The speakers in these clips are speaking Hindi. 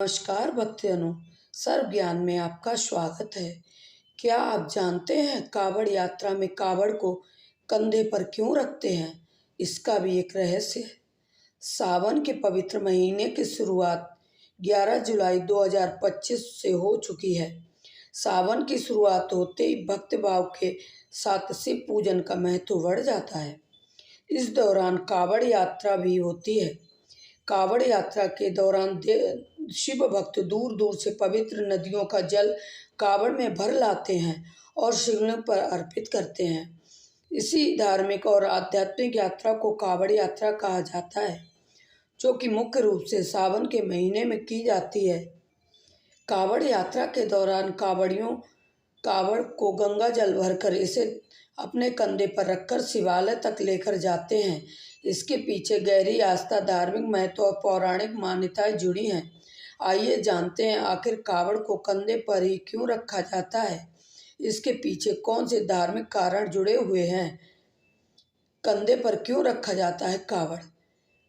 नमस्कार भक्तजनों, सर्व ज्ञान में आपका स्वागत है। क्या आप जानते हैं कावड़ यात्रा में कावड़ को कंधे पर क्यों रखते हैं? इसका भी एक रहस्य है। सावन के पवित्र महीने की शुरुआत 11 जुलाई 2025 से हो चुकी है। सावन की शुरुआत होते ही भक्त भाव के साथ शिव पूजन का महत्व बढ़ जाता है। इस दौरान कावड़ यात्रा भी होती है। कावड़ यात्रा के दौरान शिव भक्त दूर दूर से पवित्र नदियों का जल कावड़ में भर लाते हैं और शिवलिंग पर अर्पित करते हैं। इसी धार्मिक और आध्यात्मिक यात्रा को कावड़ यात्रा कहा जाता है, जो कि मुख्य रूप से सावन के महीने में की जाती है। कावड़ यात्रा के दौरान कावड़ियों कावड़ को गंगा जल भरकर इसे अपने कंधे पर रखकर शिवालय तक लेकर जाते हैं। इसके पीछे गहरी आस्था, धार्मिक महत्व और पौराणिक मान्यताएं जुड़ी हैं। आइए जानते हैं आखिर कावड़ को कंधे पर ही क्यों रखा जाता है। इसके पीछे कौन से धार्मिक कारण जुड़े हुए हैं। कंधे पर क्यों रखा जाता है कावड़?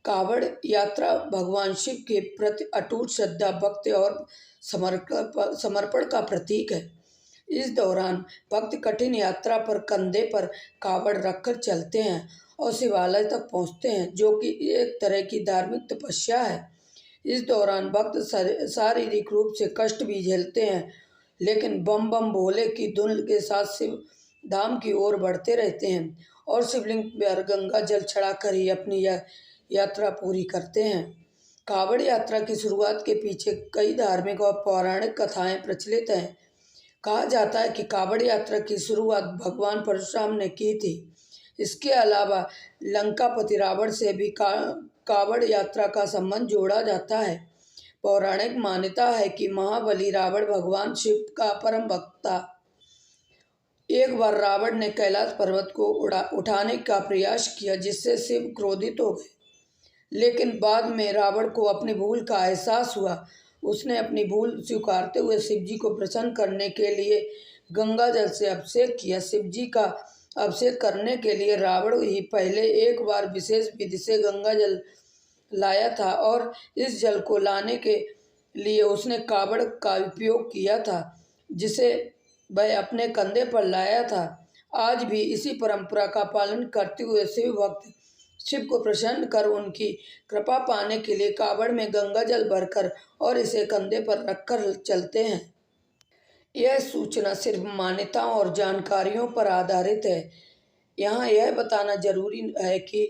कावड़ यात्रा भगवान शिव के प्रति अटूट श्रद्धा, भक्ति और समर्पण का प्रतीक है। इस दौरान भक्त कठिन यात्रा पर कंधे पर कावड़ रखकर चलते हैं और शिवालय तक पहुंचते हैं, जो कि एक तरह की धार्मिक तपस्या है। इस दौरान भक्त शारीरिक रूप से कष्ट भी झेलते हैं, लेकिन बम बम भोले की धुन के साथ शिव धाम की ओर बढ़ते रहते हैं और शिवलिंग पर गंगा जल चढ़ाकर ही अपनी यात्रा पूरी करते हैं। कावड़ यात्रा की शुरुआत के पीछे कई धार्मिक और पौराणिक कथाएं प्रचलित हैं। कहा जाता है कि कावड़ यात्रा की शुरुआत भगवान परशुराम ने की थी। इसके अलावा लंकापति रावण से भी कावड़ यात्रा का संबंध जोड़ा जाता है। पौराणिक मान्यता है कि महाबली रावण भगवान शिव का परम भक्त था। एक बार रावण ने कैलाश पर्वत को उठाने का प्रयास किया, जिससे शिव क्रोधित हो गए। लेकिन बाद में रावण को अपनी भूल का एहसास हुआ। उसने अपनी भूल स्वीकारते हुए शिवजी को प्रसन्न करने के लिए गंगा जल से अभिषेक किया। शिवजी का अभिषेक करने के लिए रावण ही पहले एक बार विशेष विधि से गंगा जल लाया था और इस जल को लाने के लिए उसने कावड़ का उपयोग किया था, जिसे वह अपने कंधे पर लाया था। आज भी इसी परंपरा का पालन करते हुए शिव भक्त शिव को प्रसन्न कर उनकी कृपा पाने के लिए कावड़ में गंगा जल भरकर और इसे कंधे पर रखकर चलते हैं। यह सूचना सिर्फ मान्यताओं और जानकारियों पर आधारित है। यहाँ यह बताना जरूरी है कि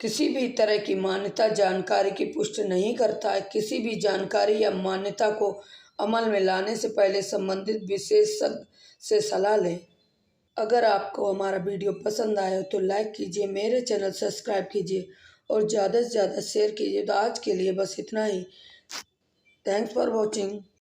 किसी भी तरह की मान्यता जानकारी की पुष्टि नहीं करता है। किसी भी जानकारी या मान्यता को अमल में लाने से पहले संबंधित विशेषज्ञ से सलाह लें। अगर आपको हमारा वीडियो पसंद आया तो लाइक कीजिए, मेरे चैनल सब्सक्राइब कीजिए और ज़्यादा से ज़्यादा शेयर कीजिए। तो आज के लिए बस इतना ही। Thanks for watching.